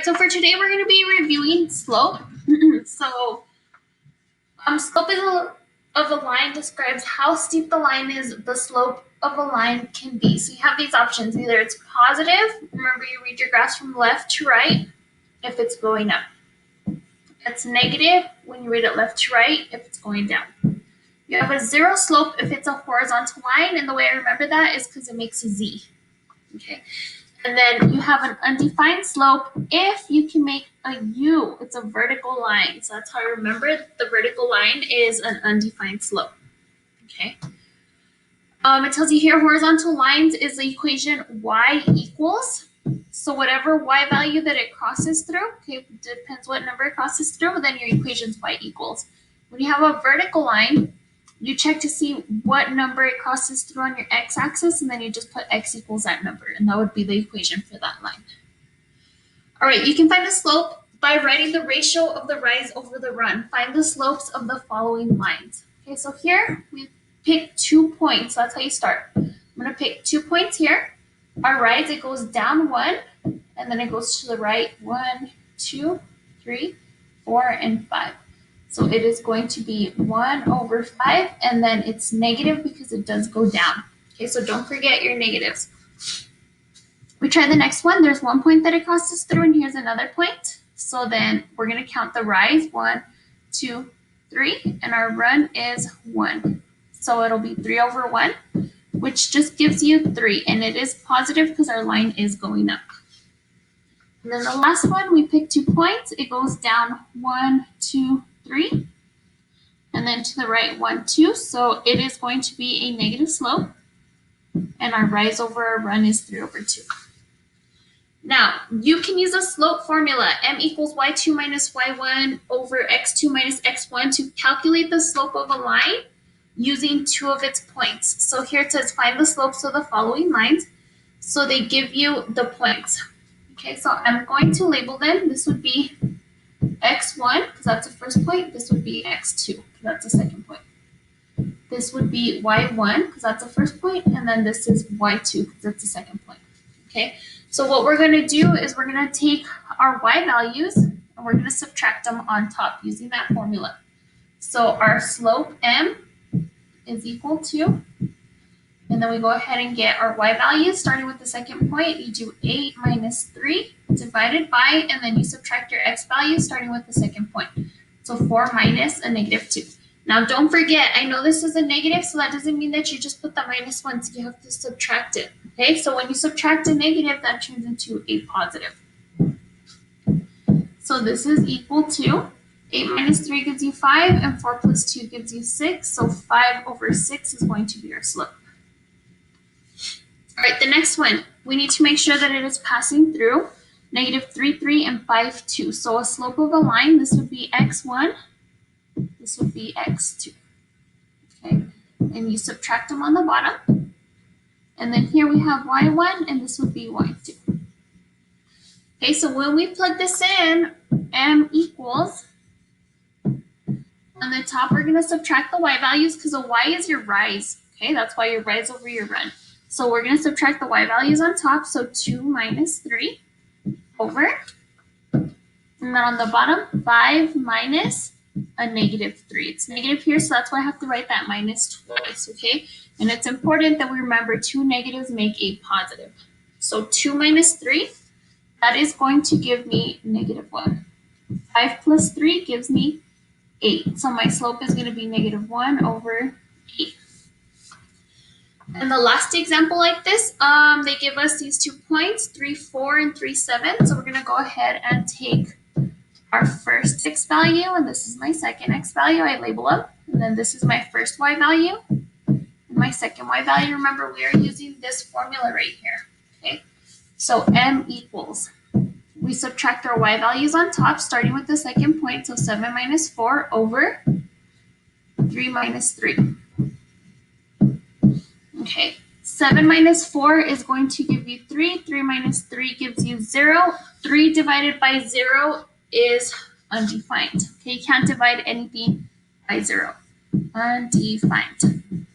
right, so for today we're going to be reviewing slope. So slope of a line describes how steep the line is the slope of a line can be. So you have these options. Either it's positive, remember you read your graphs from left to right if it's going up. It's negative when you read it left to right if it's going down. You have a zero slope if it's a horizontal line, and the way I remember that is because it makes a Z. Okay. And then you have an undefined slope if you can make a U. It's a vertical line. So that's how I remember it. The vertical line is an undefined slope. Okay. It tells you here horizontal lines is the equation y equals. So whatever y value that it crosses through, okay, depends what number it crosses through, then your equation's y equals. When you have a vertical line, you check to see what number it crosses through on your x-axis, and then you just put x equals that number, and that would be the equation for that line. All right, you can find the slope by writing the ratio of the rise over the run. Find the slopes of the following lines. Okay, so here we pick 2 points. That's how you start. I'm going to pick 2 points here. Our rise, it goes down 1, and then it goes to the right 1, 2, 3, 4, and 5. So it is going to be 1 over 5, and then it's negative because it does go down. Okay, so don't forget your negatives. We try the next one. There's 1 point that it crosses through, and here's another point. So then we're going to count the rise, 1, 2, 3, and our run is 1. So it'll be 3 over 1, which just gives you 3, and it is positive because our line is going up. And then the last one, we pick 2 points. It goes down 1, 2, 3, and then to the right 1, 2. So it is going to be a negative slope, and our rise over our run is 3 over 2. Now, you can use a slope formula, m equals y2 minus y1 over x2 minus x1 to calculate the slope of a line using 2 of its points. So here it says find the slopes of the following lines. So they give you the points. Okay, so I'm going to label them. This would be x1, because that's the first point. This would be x2, because that's the second point. This would be y1, because that's the first point. And then this is y2, because that's the second point. Okay, so what we're going to do is we're going to take our y values, and we're going to subtract them on top using that formula. So our slope m is equal to, and then we go ahead and get our y values. Starting with the second point, you do 8 minus 3 divided by, and then you subtract your x values starting with the second point. So 4 minus a negative 2. Now don't forget, I know this is a negative, so that doesn't mean that you just put the minus 1, so you have to subtract it. Okay, so when you subtract a negative, that turns into a positive. So this is equal to 8 minus 3 gives you 5, and 4 plus 2 gives you 6. So 5 over 6 is going to be our slope. All right, the next one, we need to make sure that it is passing through negative 3, 3, and 5, 2. So a slope of a line, this would be x1, this would be x2. Okay, and you subtract them on the bottom. And then here we have y1, and this would be y2. Okay, so when we plug this in, m equals, on the top, we're going to subtract the y values because the y is your rise. Okay, that's why your rise over your run. So we're going to subtract the y values on top. So 2 minus 3 over. And then on the bottom, 5 minus a negative 3. It's negative here, so that's why I have to write that minus twice. Okay, and it's important that we remember 2 negatives make a positive. So 2 minus 3, that is going to give me negative 1. 5 plus 3 gives me 8. So my slope is going to be negative 1 over 8. And the last example like this, they give us these 2 points, 3, 4, and 3, 7. So we're going to go ahead and take our first x value, and this is my second x value. I label them. And then this is my first y value, and my second y value. Remember, we are using this formula right here. Okay, so m equals, we subtract our y values on top, starting with the second point, so 7 minus 4 over 3 minus 3. Okay, 7 minus 4 is going to give you 3. 3 minus 3 gives you 0. 3 divided by 0 is undefined. Okay, you can't divide anything by 0. Undefined.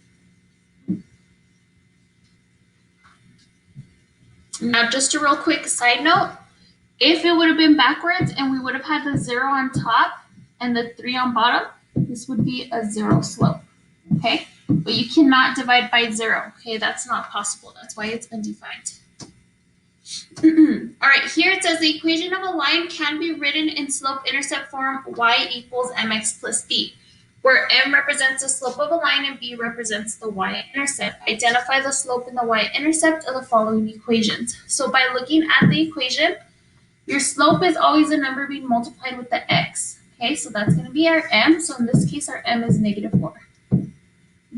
Now, just a real quick side note, If it would have been backwards and we would have had the 0 on top and the 3 on bottom, this would be a 0 slope, okay? But you cannot divide by 0, okay? That's not possible. That's why it's been defined. All right, here it says the equation of a line can be written in slope-intercept form y equals mx plus b, where m represents the slope of a line and b represents the y-intercept. Identify the slope and the y-intercept of the following equations. So by looking at the equation, your slope is always a number being multiplied with the x. Okay, so that's going to be our m. So in this case, our m is -4.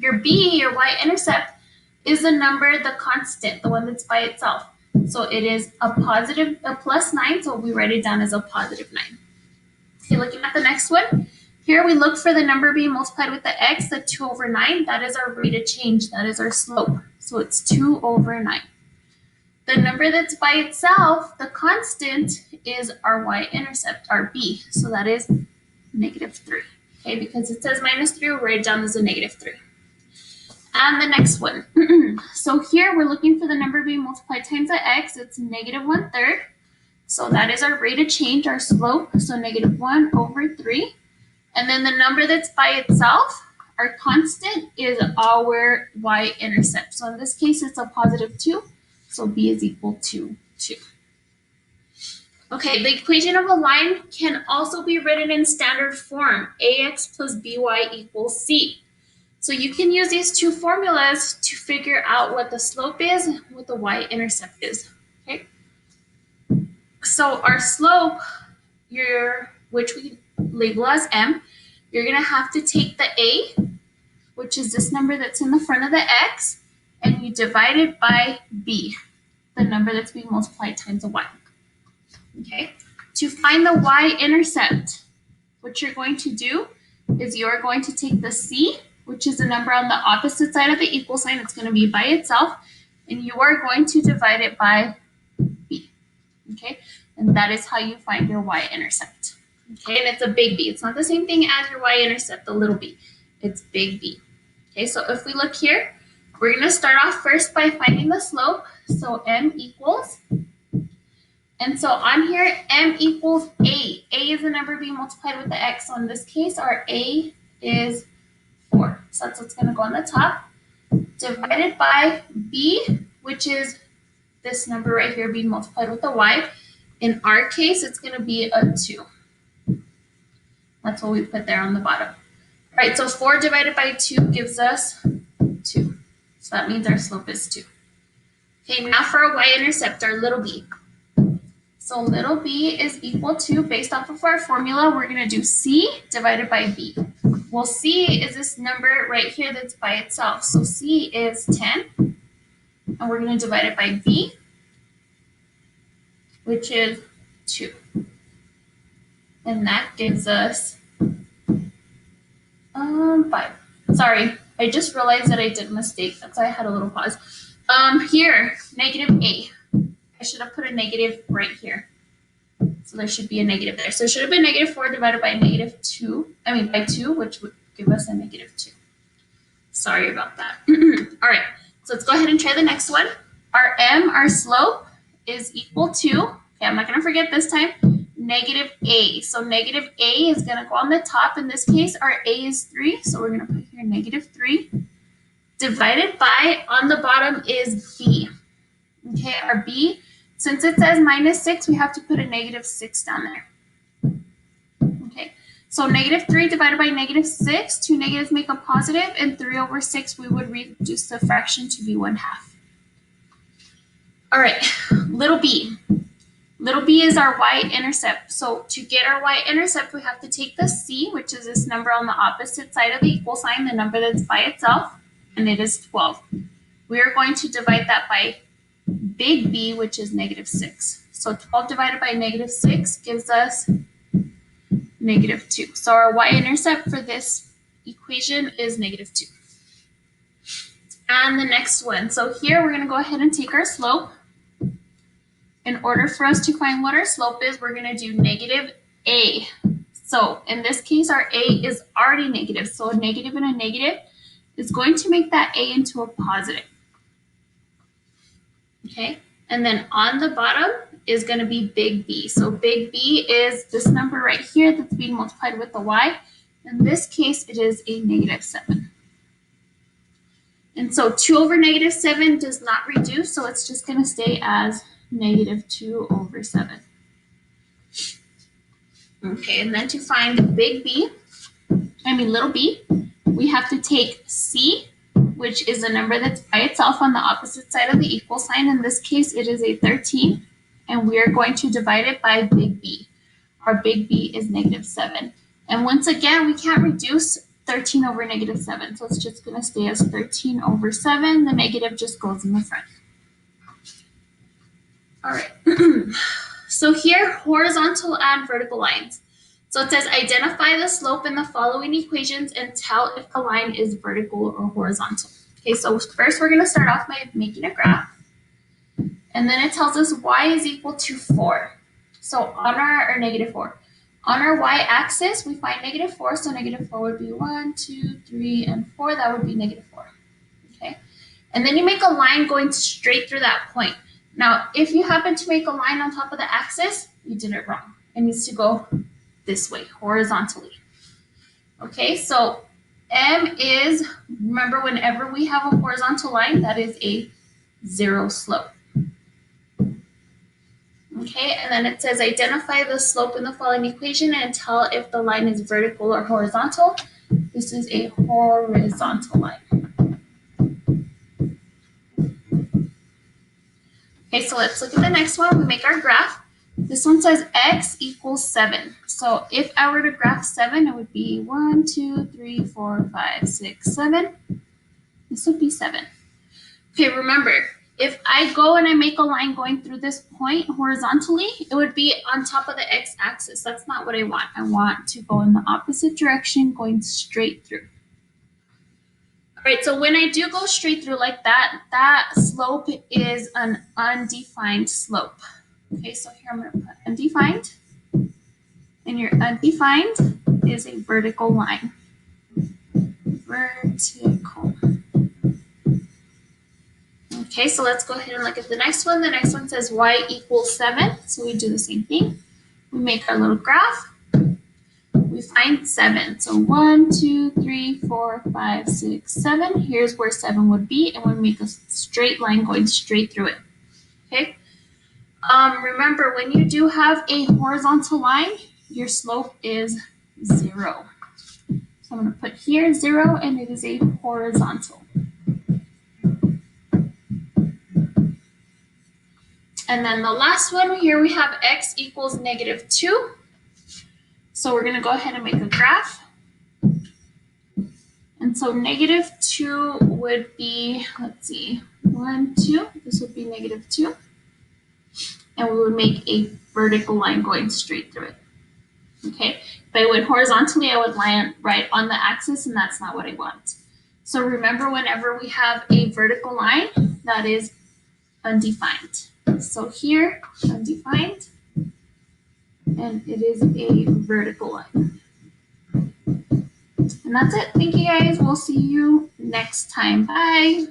Your b, your y-intercept, is a number, the constant, the one that's by itself. So it is a plus 9, so we write it down as a positive 9. Okay, looking at the next one. Here we look for the number being multiplied with the x, the 2 over 9. That is our rate of change. That is our slope. So it's 2 over 9. The number that's by itself, the constant, is our y-intercept, our b. So that is -3. Okay, because it says -3, we'll write it down as a -3. And the next one. So here we're looking for the number being multiplied times the x. It's -1/3. So that is our rate of change, our slope. So -1 over 3. And then the number that's by itself, our constant, is our y-intercept. So in this case, it's a positive 2. So b is equal to 2. Okay, the equation of a line can also be written in standard form, ax plus by equals c. So you can use these two formulas to figure out what the slope is and what the y-intercept is. Okay. So our slope, which we label as m, you're going to have to take the a, which is this number that's in the front of the x, and you divide it by b, the number that's being multiplied times the y. Okay. To find the y-intercept, what you're going to do is you're going to take the c, which is a number on the opposite side of the equal sign. It's going to be by itself, and you are going to divide it by b. Okay, and that is how you find your y-intercept. Okay, and it's a big B. It's not the same thing as your y-intercept, the little b. It's big B. Okay, so if we look here, we're going to start off first by finding the slope. So m equals, and so on here, m equals a. A is the number being multiplied with the x. So in this case, our a is 4. So that's what's going to go on the top. Divided by b, which is this number right here being multiplied with the y. In our case, it's going to be a 2. That's what we put there on the bottom. All right, so 4 divided by 2 gives us 2. So that means our slope is 2. Okay, now for our y-intercept, our little b. So little b is equal to, based off of our formula, we're going to do c divided by b. Well, c is this number right here that's by itself. So c is 10, and we're going to divide it by b, which is 2. And that gives us 5. Sorry, I just realized that I did a mistake. That's why I had a little pause. Here, -a. I should have put a negative right here. So there should be a negative there. So it should have been -4 divided by by 2, which would give us a -2. Sorry about that. All right, so let's go ahead and try the next one. Our m, our slope, is equal to, okay, I'm not going to forget this time, -a. So -a is going to go on the top. In this case, our a is 3. So we're going to put here -3. Divided by, on the bottom, is b. Okay, our b, since it says -6, we have to put a -6 down there. Okay, so -3 divided by -6, 2 negatives make a positive, and 3 over 6, we would reduce the fraction to be 1/2. All right, little b. Little b is our y-intercept. So to get our y-intercept, we have to take the c, which is this number on the opposite side of the equal sign, the number that's by itself, and it is 12. We are going to divide that by big B, which is -6. So 12 divided by -6 gives us -2. So our y-intercept for this equation is -2. And the next one. So here we're going to go ahead and take our slope. In order for us to find what our slope is, we're going to do -a. So in this case, our a is already negative. So a negative and a negative is going to make that a into a positive. Okay, and then on the bottom is going to be big B. So big B is this number right here that's being multiplied with the y. In this case, it is a -7. And so 2 over -7 does not reduce, so it's just going to stay as -2 over 7. Okay, and then to find big B, little b, we have to take C, which is a number that's by itself on the opposite side of the equal sign. In this case, it is a 13, and we are going to divide it by big B. Our big B is -7. And once again, we can't reduce 13 over -7, so it's just going to stay as 13 over 7. The negative just goes in the front. All right. So here, horizontal and vertical lines. So it says identify the slope in the following equations and tell if the line is vertical or horizontal. Okay, so first we're going to start off by making a graph. And then it tells us y is equal to 4. So on our, or -4. On our y-axis, we find -4, so -4 would be 1, 2, 3, and 4. That would be -4. Okay, and then you make a line going straight through that point. Now, if you happen to make a line on top of the axis, you did it wrong. It needs to go this way, horizontally. Okay, so M is, remember, whenever we have a horizontal line, that is a 0 slope. Okay, and then it says identify the slope in the following equation and tell if the line is vertical or horizontal. This is a horizontal line. Okay, so let's look at the next one. We make our graph. This one says x equals 7. So if I were to graph 7, it would be 1, 2, 3, 4, 5, 6, 7. This would be 7. Okay, remember, if I go and I make a line going through this point horizontally, it would be on top of the x-axis. That's not what I want. I want to go in the opposite direction, going straight through. All right, so when I do go straight through like that, that slope is an undefined slope. Okay, so here I'm going to put undefined. And your undefined is a vertical line. Vertical. Okay, so let's go ahead and look at the next one. The next one says y equals 7. So we do the same thing. We make our little graph. We find 7. So 1, 2, 3, 4, 5, 6, 7. Here's where 7 would be, and we make a straight line going straight through it. Okay. Remember, when you do have a horizontal line, your slope is 0. So I'm going to put here 0, and it is a horizontal. And then the last one here, we have x equals -2. So we're going to go ahead and make a graph. And so -2 would be, let's see, 1, 2. This would be -2. And we would make a vertical line going straight through it. Okay, if I went horizontally, I would land right on the axis, and that's not what I want. So remember, whenever we have a vertical line, that is undefined. So here, undefined, and it is a vertical line. And that's it. Thank you guys. We'll see you next time. Bye.